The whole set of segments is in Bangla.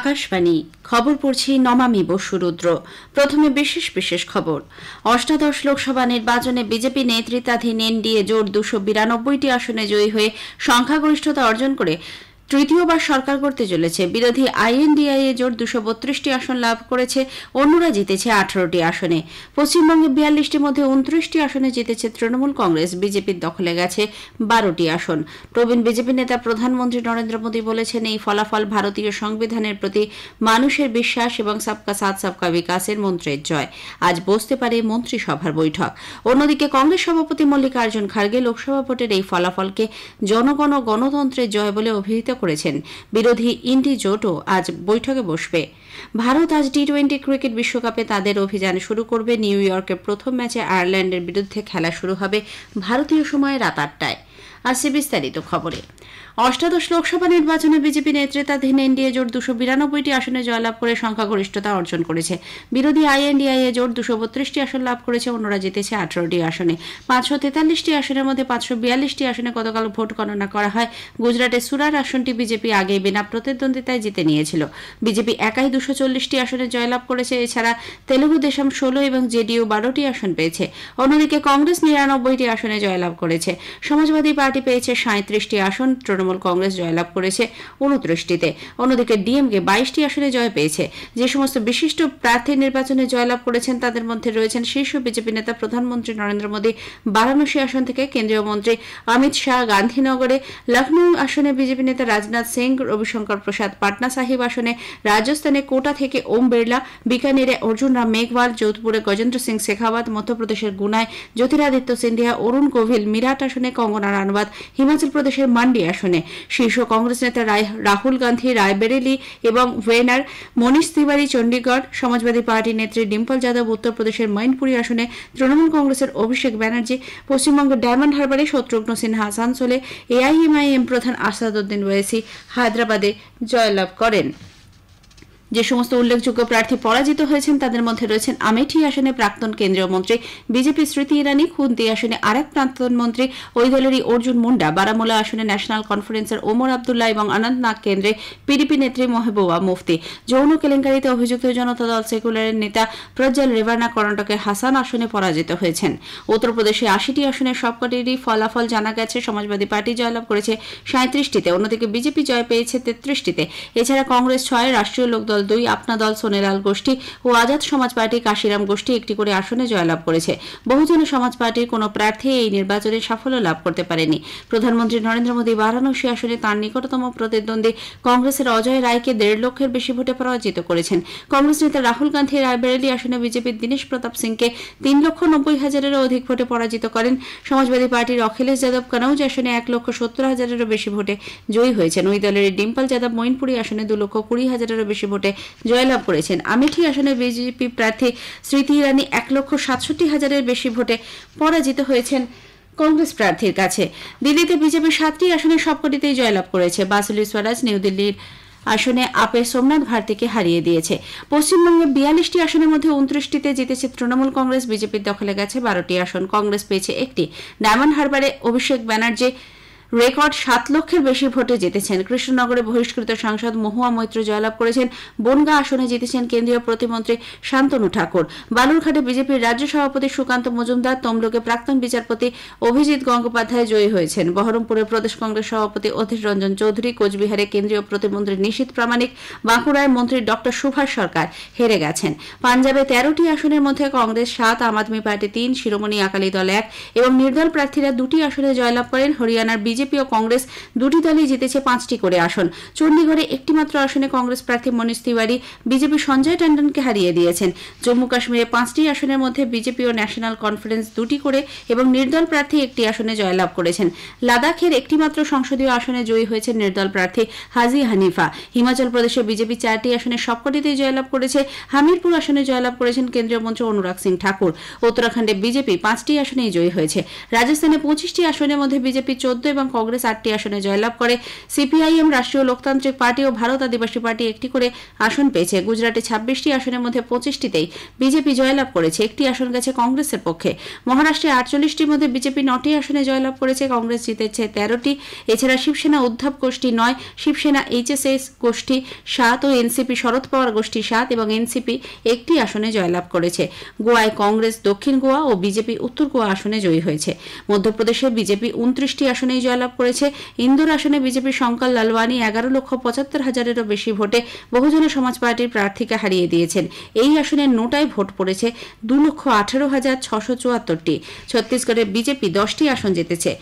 আকাশবাণী খবর পড়ছি নমামি বসুরুদ্র। প্রথমে বিশেষ বিশেষ খবর। অষ্টাদশ লোকসভা নির্বাচনে বিজেপি নেতৃত্বাধীন এনডিএ জোট 292টি আসনে জয়ী হয়ে সংখ্যাগরিষ্ঠতা অর্জন করে তৃতীয়বার সরকার করতে চলেছে। বিরোধী আইএনডিআইএ জোট 232টি আসন লাভ করেছে, অন্যরা জিতেছে 18টি আসনে। পশ্চিমবঙ্গে 42টির মধ্যে 29টি আসনে জিতেছে তৃণমূল কংগ্রেস। বিজেপির দখলে গেছে 12টি আসন। প্রবীণ বিজেপি নেতা প্রধানমন্ত্রী নরেন্দ্র মোদী বলেছেন, এই ফলাফল ভারতীয় সংবিধানের প্রতি মানুষের বিশ্বাস এবং সবকা সাথ সবকা বিকাশের মন্ত্রের জয়। আজ বসতে পারে মন্ত্রিসভার বৈঠক। অন্যদিকে কংগ্রেস সভাপতি মল্লিকার্জুন খার্গে লোকসভা ভোটের এই ফলাফলকে জনগণ ও গণতন্ত্রের জয় বলে অভিহিত করেছেন। বিরোধী ইন্ডি জোটও আজ বৈঠকে বসবে। ভারত আজ টি-20 ক্রিকেট বিশ্বকাপে তাদের অভিযান শুরু করবে। নিউ ইয়র্কের প্রথম ম্যাচে আয়ারল্যান্ডের বিরুদ্ধে খেলা শুরু হবে ভারতীয় সময় রাত 8টায়। আসছে বিস্তারিত খবরে। অষ্টাদশ লোকসভা নির্বাচনে বিজেপি নেতৃত্বাধীন এনডিএ জোট 292টি আসনে জয়লাভ করে সংখ্যাগরিষ্ঠতা অর্জন করেছে। বিরোধী আইএনডিআইএ জোট 232টি আসন লাভ করেছে, অন্যরা জিতেছে 18টি আসনে। 543টি আসনের মধ্যে 542টি আসনে গতকাল ভোট গণনা করা হয়। গুজরাটের সুরার আসনটি বিজেপি আগে বিনা প্রতিদ্বন্দ্বিতায় জিতে নিয়েছিল। বিজেপি একাই 240টি আসনে জয়লাভ করেছে। এছাড়া তেলুগু দেশম 16 এবং জেডিইউ 12টি আসন পেয়েছে। অন্যদিকে কংগ্রেস 99টি আসনে জয়লাভ করেছে। সমাজবাদী পার্টি পেয়েছে 37টি আসন। তৃণমূল কংগ্রেস জয়লাভ করেছে 29টিতে। অন্যদিকে ডিএমকে 22টি আসনে জয় পেয়েছে। যে সমস্ত বিশিষ্ট প্রার্থী নির্বাচনে জয়লাভ করেছেন তাদের মধ্যে রয়েছেন শীর্ষ বিজেপি নেতা প্রধানমন্ত্রী নরেন্দ্র মোদী বারাণসী আসন থেকে, কেন্দ্রীয় মন্ত্রী অমিত শাহ গান্ধীনগরে, লখনৌ আসনে বিজেপি নেতা রাজনাথ সিং, রবিশঙ্কর প্রসাদ পাটনা সাহিব আসনে, রাজস্থানে কোটা থেকে ওম বিড়লা, বিকানিরে অর্জুন রাম মেঘওয়াল, যোধপুরে গজেন্দ্র সিং শেখাওয়াত, মধ্যপ্রদেশের গুনায় জ্যোতিরাদিত্য সিন্ধিয়া, অরুণ গোভিল মিরাট আসনে, কঙ্গনা রানাওয়াত হিমাচল প্রদেশের মান্ডি আসনে, শীর্ষ কংগ্রেস নেতা রাহুল গান্ধী রায়বেরেলি এবং ওয়েনার, মনীষ তিওয়ারি চণ্ডীগড়, সমাজবাদী পার্টি নেত্রী ডিম্পল যাদব উত্তরপ্রদেশের মৈনপুরী আসনে, তৃণমূল কংগ্রেসের অভিষেক ব্যানার্জি পশ্চিমবঙ্গের ডায়মন্ড হারবারে, শত্রুঘ্ন সিনহা আসানসোলে, এআইএমআইএম প্রধান আসাদুদ্দিন ওয়েসি হায়দ্রাবাদে জয়লাভ করেন। যে সমস্ত উল্লেখযোগ্য প্রার্থী পরাজিত হয়েছেন তাদের মধ্যে রয়েছেন আমেঠি আসনে প্রাক্তন কেন্দ্রীয় মন্ত্রী বিজেপি স্মৃতি ইরানি, খুন্তি আসনে আরেক প্রাক্তন মন্ত্রী ওই দলেরই অর্জুন মুন্ডা, বারামুলা আসনে ন্যাশনাল কনফারেন্সের ওমর আবদুল্লাহ এবং অনন্তনাগ কেন্দ্রে পিডিপি নেত্রী মেহবুবা মুফতি। যৌন কেলেঙ্কারিতে অভিযুক্ত জনতা দল সেকুলারের নেতা প্রজ্জ্বল রেভানা কর্ণাটকের হাসান আসনে পরাজিত হয়েছেন। উত্তরপ্রদেশে 80টি আসনের সবকটিরই ফলাফল জানা গেছে। সমাজবাদী পার্টি জয়লাভ করেছে 37টিতে, অন্যদিকে বিজেপি জয় পেয়েছে 33টিতে। এছাড়া কংগ্রেস 6, রাষ্ট্রীয় লোকদল 2, আপনা দল সোনেলাল গোষ্ঠী ও আজাদ সমাজ পার্টি কাশিরাম গোষ্ঠী একটি করে আসনে জয়লাভ করেছে। বহুজন সমাজ পার্টির কোন প্রার্থী এই নির্বাচনে সাফল্য লাভ করতে পারেনি। প্রধানমন্ত্রী নরেন্দ্র মোদী বারাণসী আসনে তাঁর নিকটতম প্রতিদ্বন্দ্বী কংগ্রেসের অজয় রায়কে 1.5 লক্ষের বেশি ভোটে পরাজিত করেছেন। কংগ্রেস নেতা রাহুল গান্ধী রায়বেরেলি আসনে বিজেপির দীনেশ প্রতাপ সিংকে 3,90,000-এরও অধিক ভোটে পরাজিত করেন। সমাজবাদী পার্টির অখিলেশ যাদব কনৌজ আসনে 1,70,000-এরও বেশি ভোটে জয়ী হয়েছেন। ওই দলের ডিম্পল যাদব মৈনপুরী আসনে 2,20,000-এরও বেশি ভোটে জয়লাভ করেছেন। আমেঠি আসনে বিজেপি প্রার্থী স্মৃতি ইরানি 1,67,000-এর বেশি ভোটে পরাজিত হয়েছেন কংগ্রেস প্রার্থীর কাছে। দিল্লিতে বিজেপি 7টি আসনে সবকটিতেই জয়লাভ করেছে। বাসুলি স্বরাজ নিউ দিল্লির আসনে আপের সোমনাথ ভারতীকে হারিয়ে দিয়েছে। পশ্চিমবঙ্গে 42টি আসনের মধ্যে 29টিতে জিতেছে তৃণমূল কংগ্রেস। বিজেপির দখলে গেছে 12টি আসন। কংগ্রেস পেয়েছে 1টি। ডায়মন্ড হারবারে অভিষেক ব্যানার্জি রেকর্ড 7 লক্ষের বেশি ভোটে জিতেছেন। কৃষ্ণনগরে বহিষ্কৃত সাংসদ মহুয়া মৈত্র জয়লাভ করেছেন। বনগাঁ আসনে জিতেছেন কেন্দ্রীয় প্রতিমন্ত্রী শান্তনু ঠাকুর। বালুরঘাটে বিজেপির রাজ্য সভাপতি সুকান্ত মজুমদার, তমলুকে প্রাক্তন বিচারপতি অভিজিৎ গঙ্গোপাধ্যায় জয়ী হয়েছেন। বহরমপুরে প্রদেশ কংগ্রেস সভাপতি অধীর রঞ্জন চৌধুরী, কোচবিহারে কেন্দ্রীয় প্রতিমন্ত্রী নিশীথ প্রামাণিক, বাঁকুড়ায় মন্ত্রী ডক্টর সুভাষ সরকার হেরে গেছেন। পাঞ্জাবে 13টি আসনের মধ্যে কংগ্রেস 7, আম আদমি পার্টি 3, শিরোমণি আকালি দল 1 এবং নির্দল প্রার্থীরা 2টি আসনে জয়লাভ করেন। হরিয়ানার বিজেপি ও কংগ্রেস 2টি দলই জিতেছে 5টি করে আসন। চণ্ডীগড়ে একটি মাত্র আসনে কংগ্রেস প্রার্থী মনীষ তিওয়ারি বিজেপি সঞ্জয় ট্যান্ডনকে হারিয়ে দিয়েছেন। জম্মু কাশ্মীরে 5টি আসনের মধ্যে বিজেপি ও ন্যাশনাল কনফারেন্স 2টি করে এবং নির্দল প্রার্থী একটি আসনে জয়লাভ করেছেন। লাদাখের একটি মাত্র সংসদীয় আসনে জয়ী হয়েছে নির্দল প্রার্থী হাজি হানিফা। হিমাচল প্রদেশে বিজেপি 4টি আসনে সবকটিতেই জয়লাভ করেছে। হামিরপুর আসনে জয়লাভ করেছেন কেন্দ্রীয় মন্ত্রী অনুরাগ সিং ঠাকুর। উত্তরাখণ্ডে বিজেপি 5টি আসনেই জয়ী হয়েছে। রাজস্থানে 25টি আসনের মধ্যে বিজেপি 14 এবং কংগ্রেস 8টি আসনে জয়লাভ করে। সিপিআইএম, রাষ্ট্রীয় লোকতান্ত্রিক পার্টি ও ভারত আদিবাসী পার্টি একটি করে আসন পেয়েছে। গুজরাটে 26টি আসনের মধ্যে 25টিতেই বিজেপি জয়লাভ করেছে, একটি আসন গেছে কংগ্রেসের পক্ষে। মহারাষ্ট্রে 48টির মধ্যে বিজেপি 9টি আসনে জয়লাভ করেছে, কংগ্রেস জিতেছে 13টি। এছাড়া শিবসেনা উদ্ধব গোষ্ঠী 9, শিবসেনা এইচএসএস গোষ্ঠী 7 ও এনসিপি শরদ পাওয়ার গোষ্ঠী 7 এবং এনসিপি একটি আসনে জয়লাভ করেছে। গোয়ায় কংগ্রেস দক্ষিণ গোয়া ও বিজেপি উত্তর গোয়া আসনে জয়ী হয়েছে। মধ্যপ্রদেশে বিজেপি 29টি আসনেই জয়লাভ করেছে। ইন্দোর আসনে বিজেপির শঙ্কর লালওয়ানি 11,75,000-এরও বেশি ভোটে বহুজন সমাজ পার্টির প্রার্থীকে হারিয়ে দিয়েছেন। এই আসনের নোটায় ভোট পড়েছে 2,18,674টি। ছত্তিশগড়ে বিজেপি 10টি আসন জিতেছে।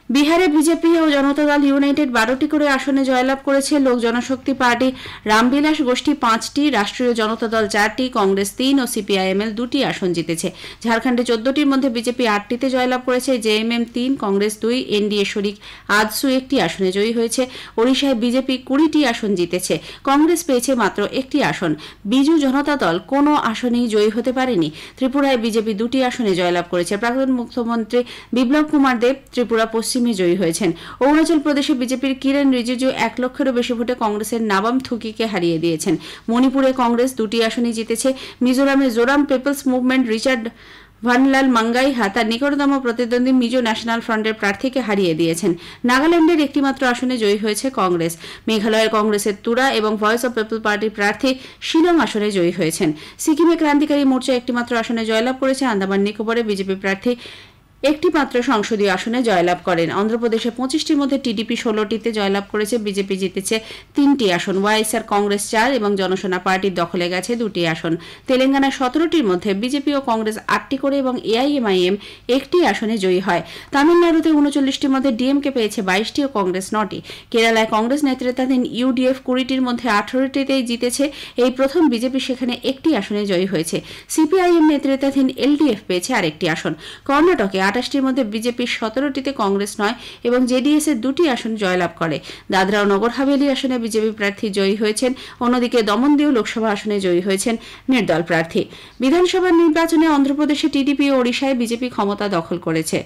বিহারে বিজেপি ও জনতা দল ইউনাইটেড 12টি করে আসনে জয়লাভ করেছে। লোক জনশক্তি পার্টি রামবিলাস গোষ্ঠী 5টি, রাষ্ট্রীয় জনতা দল 4টি, কংগ্রেস 3 ও সিপিআইএমএল 2টি আসন জিতেছে। ঝাড়খণ্ডে 14টির মধ্যে বিজেপি 8টিতে জয়লাভ করেছে, জেএমএম 3, কংগ্রেস 2, এনডিএ শরিক আজসু একটি আসনে জয়ী হয়েছে। ওড়িশায় বিজেপি 20টি আসন জিতেছে, কংগ্রেস পেয়েছে মাত্র একটি আসন। বিজু জনতা দল কোনো আসনেই জয়ী হতে পারেনি। ত্রিপুরায় বিজেপি 2টি আসনে জয়লাভ করেছে। প্রাক্তন মুখ্যমন্ত্রী বিপ্লব কুমার দেব ত্রিপুরা পশ্চিম জয়ী হয়েছেন। অরুণাচল প্রদেশে বিজেপির কিরেন রিজিজু 1 লক্ষেরও বেশি ভোটে কংগ্রেসের নাবাম থুকিকে হারিয়ে দিয়েছেন। মণিপুরে কংগ্রেস 2টি আসনে জিতেছে। মিজোরামে Zoram people's movement Richard Vanlal মাঙ্গাইহা তার নিকটতম প্রতিদ্বন্দ্বী মিজো ন্যাশনাল ফ্রন্টের প্রার্থীকে হারিয়ে দিয়েছেন। নাগাল্যান্ডের একটিমাত্র আসনে জয়ী হয়েছে কংগ্রেস। মেঘালয়ের কংগ্রেসের তুরা এবং ভয়েস অব পিপল পার্টির প্রার্থী শিলং আসনে জয়ী হয়েছেন। সিকিমে ক্রান্তিকারী মোর্চা একটিমাত্র আসনে জয়লাভ করেছে। আন্দামান নিকোবরে বিজেপি প্রার্থী একটি মাত্র সংসদীয় আসনে জয়লাভ করেন। অন্ধ্রপ্রদেশে 25টির মধ্যে টিডিপি 16টিতে জয়লাভ করেছে। বিজেপি জিতেছে 3টি আসন। ওয়াইএসআর কংগ্রেস 4 এবং জনসেনা পার্টির দখলে গেছে 2টি আসন। তেলেঙ্গানায় 17টির মধ্যে বিজেপি ও কংগ্রেস 8টি করে এবং এআইএমআইএম একটি আসনে জয়ী হয়। তামিলনাড়ুতে 39টির মধ্যে ডিএমকে পেয়েছে 22টি ও কংগ্রেস 9টি। কেরালায় কংগ্রেস নেতৃত্বাধীন ইউডিএফ 20টির মধ্যে 18টিতেই জিতেছে। এই প্রথম বিজেপি সেখানে একটি আসনে জয়ী হয়েছে। সিপিআইএম নেতৃত্বাধীন এলডিএফ পেয়েছে আরেকটি আসন। কর্ণাটকে 28টির মধ্যে বিজেপি 17টিতে কংগ্রেস 9 এবং জেডিএস এর 2টি আসন জয়লাভ করে। দাদরা ও নগর হাভেলি আসনে বিজেপি প্রার্থী জয়ী হয়েছেন। অন্যদিকে দমনদিউ লোকসভা আসনে জয়ী হয়েছেন নির্দল প্রার্থী। বিধানসভা নির্বাচনে অন্ধ্রপ্রদেশে টিডিপি ও ওড়িশায় বিজেপি ক্ষমতা দখল করেছে।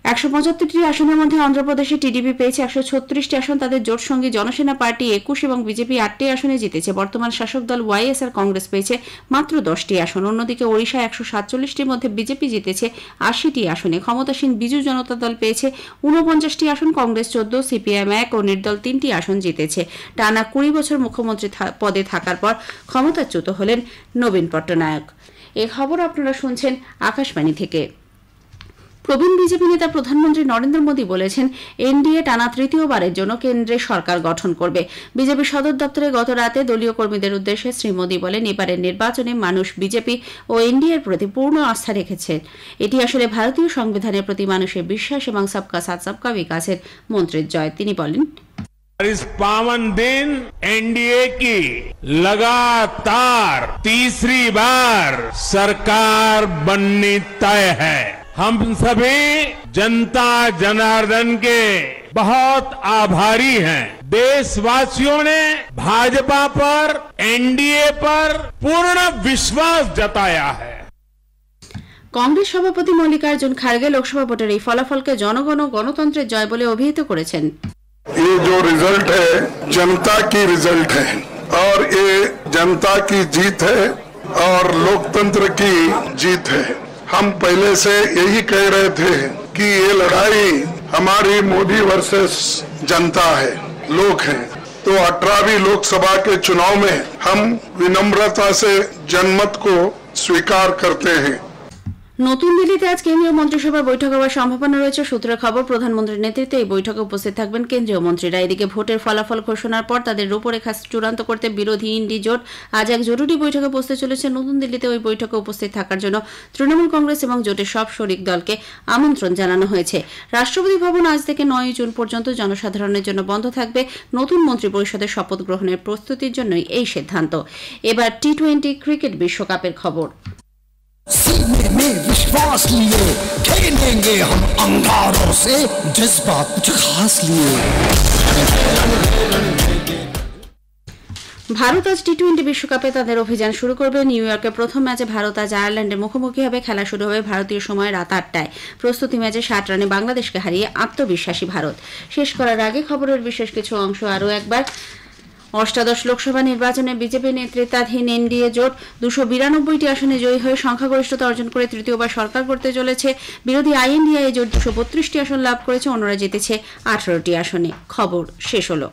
175টি আসনের মধ্যে অন্ধ্রপ্রদেশে টিডিপি পেয়েছে 136টি আসন। তাদের জোট সঙ্গী জনসেনা পার্টি 21 এবং বিজেপি 8টি আসনে জিতেছে। বর্তমান শাসক দল ওয়াইএসআর কংগ্রেস পেয়েছে মাত্র 10টি আসন। অন্যদিকে ওড়িশায় 147টির মধ্যে বিজেপি জিতেছে 80টি আসনে। ক্ষমতাসীন বিজু জনতা দল পেয়েছে 49টি আসন, কংগ্রেস 14, সিপিএম 1 ও নির্দল 3টি আসন জিতেছে। টানা 20 বছর মুখ্যমন্ত্রী পদে থাকার পর ক্ষমতাচ্যুত হলেন নবীন পট্টনায়ক। এই খবর আপনারা শুনছেন আকাশবাণী থেকে। প্রবীণ বিজেপি নেতা প্রধানমন্ত্রী নরেন্দ্র মোদী বলেছেন, এনডিএ টানা তৃতীয়বারের জন্য কেন্দ্রে সরকার গঠন করবে। বিজেপি সদর দপ্তরে গত রাতে দলীয় কর্মীদের উদ্দেশ্যে শ্রী মোদী বলেন, এবারের নির্বাচনে মানুষ বিজেপি ও এনডিএর প্রতি পূর্ণ আস্থা রেখেছে। এটি আসলে ভারতীয় সংবিধানের প্রতি মানুষের বিশ্বাস এবং সবকা সাথ সবকা বিকাশের মন্ত্রের জয়। তিনি বলেন, इस पावन दिन एनडीए की लगातार तीसरी बार सरकार बननी तय है। हम सभी जनता जनार्दन के बहुत आभारी हैं। देशवासियों ने भाजपा पर, एनडीए पर पूर्ण विश्वास जताया है। কংগ্রেস সভাপতি মল্লিকার্জুন খার্গে লোকসভা ভোটের এই ফলাফলকে জনগণ ও গণতন্ত্রের জয় বলে অভিহিত করেছেন। ये जो रिजल्ट है जनता की रिजल्ट है और ये जनता की जीत है और लोकतंत्र की जीत है। हम पहले से यही कह रहे थे कि ये लड़ाई हमारी मोदी वर्सेस जनता है, लोग हैं। तो 18वीं लोकसभा के चुनाव में हम विनम्रता से जनमत को स्वीकार करते हैं। নতুন দিল্লিতে আজ কেন্দ্রীয় মন্ত্রিসভার বৈঠক হওয়ার সম্ভাবনা রয়েছে। সূত্রের খবর, প্রধানমন্ত্রীর নেতৃত্বে এই বৈঠকে উপস্থিত থাকবেন কেন্দ্রীয় মন্ত্রীরা। এদিকে ভোটের ফলাফল ঘোষণার পর তাদের রূপরেখা চূড়ান্ত করতে বিরোধী ইন্ডি জোট আজ এক জরুরি বৈঠকে বসতে চলেছে। নতুন দিল্লিতে ওই বৈঠকে উপস্থিত থাকার জন্য তৃণমূল কংগ্রেস এবং জোটের সব শরিক দলকে আমন্ত্রণ জানানো হয়েছে। রাষ্ট্রপতি ভবন আজ থেকে 9 জুন পর্যন্ত জনসাধারণের জন্য বন্ধ থাকবে। নতুন মন্ত্রী পরিষদের শপথ গ্রহণের প্রস্তুতির জন্যই এই সিদ্ধান্ত। এবার টি20 ক্রিকেট বিশ্বকাপের খবর। सीने में विश्वास लिए खेलेंगे हम अंगारों से, जज्बा कुछ खास लिए। ভারত আজ টি-20 বিশ্বকাপে তাদের অভিযান শুরু করবে। নিউ ইয়র্কে প্রথম ম্যাচে ভারত আজ আয়ারল্যান্ডের মুখোমুখি হবে। খেলা শুরু হবে ভারতীয় সময় রাত 8টায়। প্রস্তুতি ম্যাচে 60 রানে বাংলাদেশকে হারিয়ে আত্মবিশ্বাসী ভারত। শেষ করার আগে খবরের বিশেষ কিছু অংশ আরও একবার। অষ্টাদশ লোকসভা নির্বাচনে বিজেপি নেতৃত্বাধীন এনডিএ জোট 292টি আসনে জয়ী হয়ে সংখ্যাগরিষ্ঠতা অর্জন করে তৃতীয়বার সরকার করতে চলেছে। বিরোধী আইএনডিএ জোট 232টি আসন লাভ করেছে, অন্যরা জিতেছে 18টি আসনে। খবর শেষ হলো।